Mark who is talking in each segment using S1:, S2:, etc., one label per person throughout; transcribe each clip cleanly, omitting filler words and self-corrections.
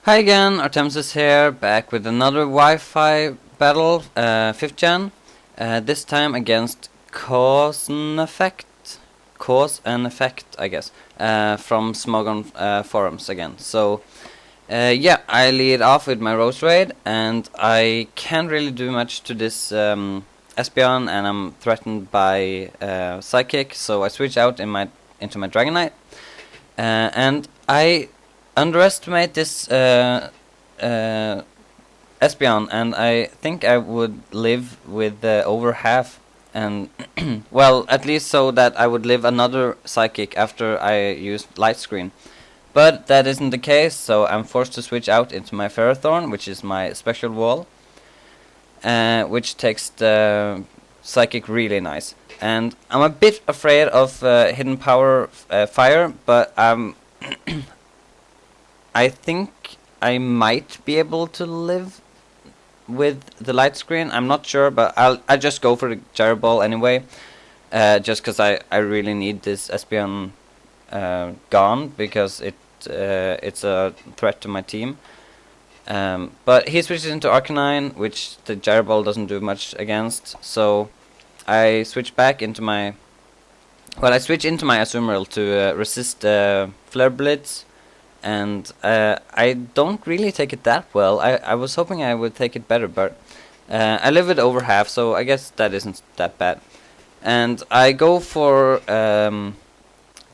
S1: Hi again, Artemesis here, back with another Wi-Fi battle, 5th gen. This time against Kawzneffect. Cause and Effect, I guess, from Smogon forums again. So, yeah, I lead off with my Rose Raid, and I can't really do much to this Espeon, and I'm threatened by Psychic, so I switch out into my Dragonite. And I underestimate this Espeon, and I think I would live with over half, and well, at least so that I would live another Psychic after I used Light Screen. But that isn't the case, so I'm forced to switch out into my Ferrothorn, which is my special wall, which takes the Psychic really nice. And I'm a bit afraid of Hidden Power Fire, but I think I might be able to live with the Light Screen. I'm not sure, but I'll just go for the Gyro Ball anyway, just because I really need this Espeon gone, because it's a threat to my team. But he switches into Arcanine, which the Gyro Ball doesn't do much against, so I switch back into my... Well, I switch into my Azumarill to resist Flare Blitz, and I don't really take it that well. I was hoping I would take it better, but I live with over half, so I guess that isn't that bad. And I go for the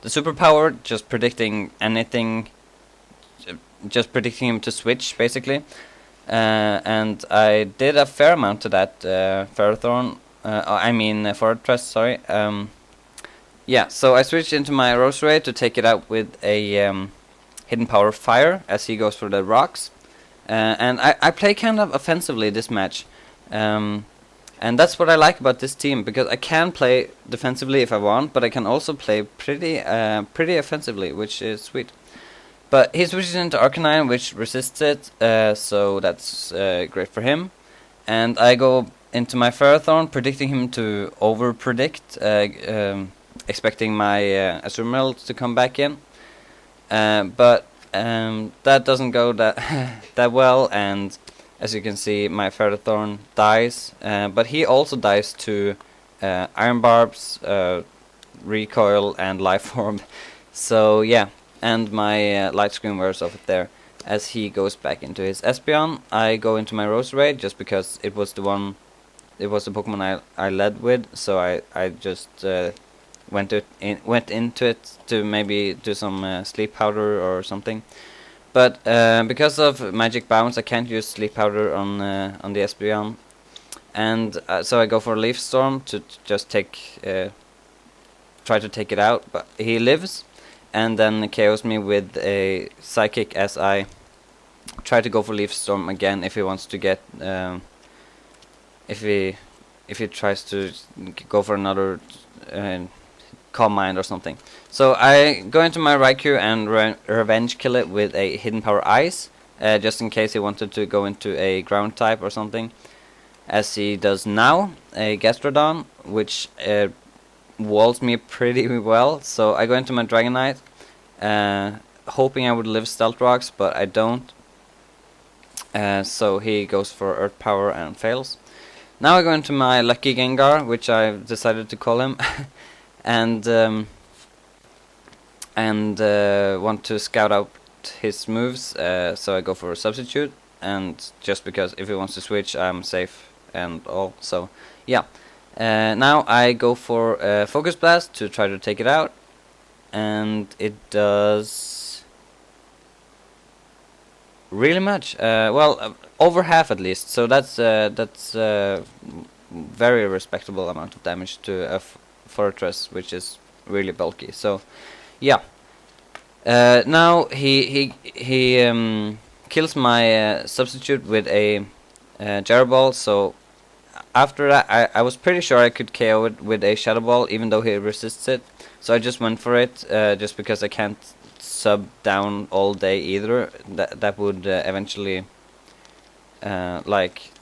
S1: Superpower, just predicting anything, just predicting him to switch, basically. And I did a fair amount to that Ferrothorn, Fortress, sorry. Yeah, so I switched into my Roserade to take it out with a Hidden Power Fire, as he goes for the rocks. And I play kind of offensively this match. And that's what I like about this team, because I can play defensively if I want, but I can also play pretty offensively, which is sweet. But he switches into Arcanine, which resists it, so that's great for him. And I go into my Ferrothorn, predicting him to over-predict, expecting my Azumarill to come back in. But that doesn't go that well, and as you can see, my Ferrothorn dies. But he also dies to Iron Barbs, Recoil, and Life Orb. So yeah, and my Light Screen wears off there. As he goes back into his Espeon, I go into my Roserade just because it was the Pokemon I led with. So I just went into it to maybe do some Sleep Powder or something. But because of Magic Bounce, I can't use Sleep Powder on the Espeon, and so I go for Leaf Storm to just try to take it out. But he lives, and then KOs me with a Psychic as I try to go for Leaf Storm again if he wants to get if he tries to go for another Calm Mind or something. So I go into my Raikou and revenge kill it with a Hidden Power Ice, just in case he wanted to go into a ground type or something, as he does now, a Gastrodon, which walls me pretty well. So I go into my Dragonite, hoping I would live Stealth Rocks, but I don't. So he goes for Earth Power and fails. Now I go into my Lucky Gengar, which I've decided to call him, and want to scout out his moves, so I go for a Substitute, and just because if he wants to switch, I'm safe and all. So yeah, now I go for Focus Blast to try to take it out, and it does really much. Over half at least. So that's very respectable amount of damage to a Fortress, which is really bulky. So yeah. Now he kills my Substitute with a Gyro Ball. So after that, I was pretty sure I could KO it with a Shadow Ball, even though he resists it. So I just went for it, just because I can't sub down all day either. That would eventually, I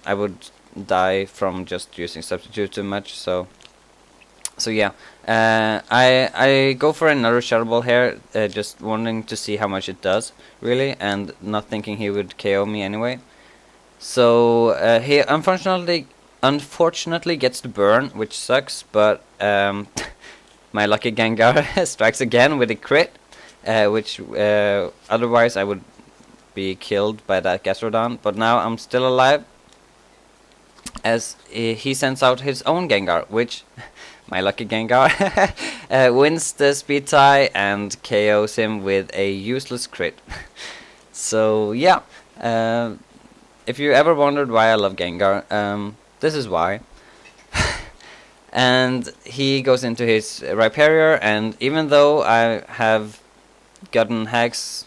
S1: would die from just using Substitute too much. So So yeah, I go for another Shadow Ball here, just wanting to see how much it does, really, and not thinking he would KO me anyway. So he unfortunately gets the burn, which sucks, but my lucky Gengar strikes again with a crit, which otherwise I would be killed by that Gastrodon, but now I'm still alive, as he sends out his own Gengar, which my lucky Gengar wins the speed tie and KOs him with a useless crit. So yeah, if you ever wondered why I love Gengar, this is why. And he goes into his Rhyperior, and even though I have gotten hacks,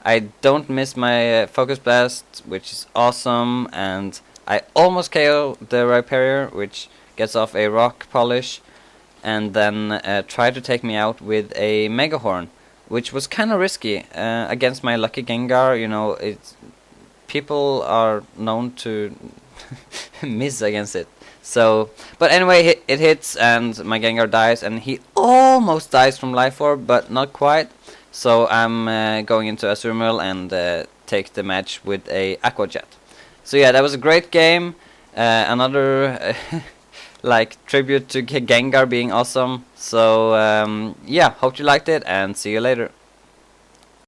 S1: I don't miss my Focus Blast, which is awesome, and I almost KO the Rhyperior, which gets off a Rock Polish, and then try to take me out with a Mega Horn, which was kind of risky against my lucky Gengar. You know, people are known to miss against it. So, but anyway, it hits, and my Gengar dies, and he almost dies from Life Orb, but not quite. So I'm going into Azumarill and take the match with a Aqua Jet. So yeah, that was a great game. Another like tribute to Gengar being awesome. So yeah, hope you liked it, and see you later.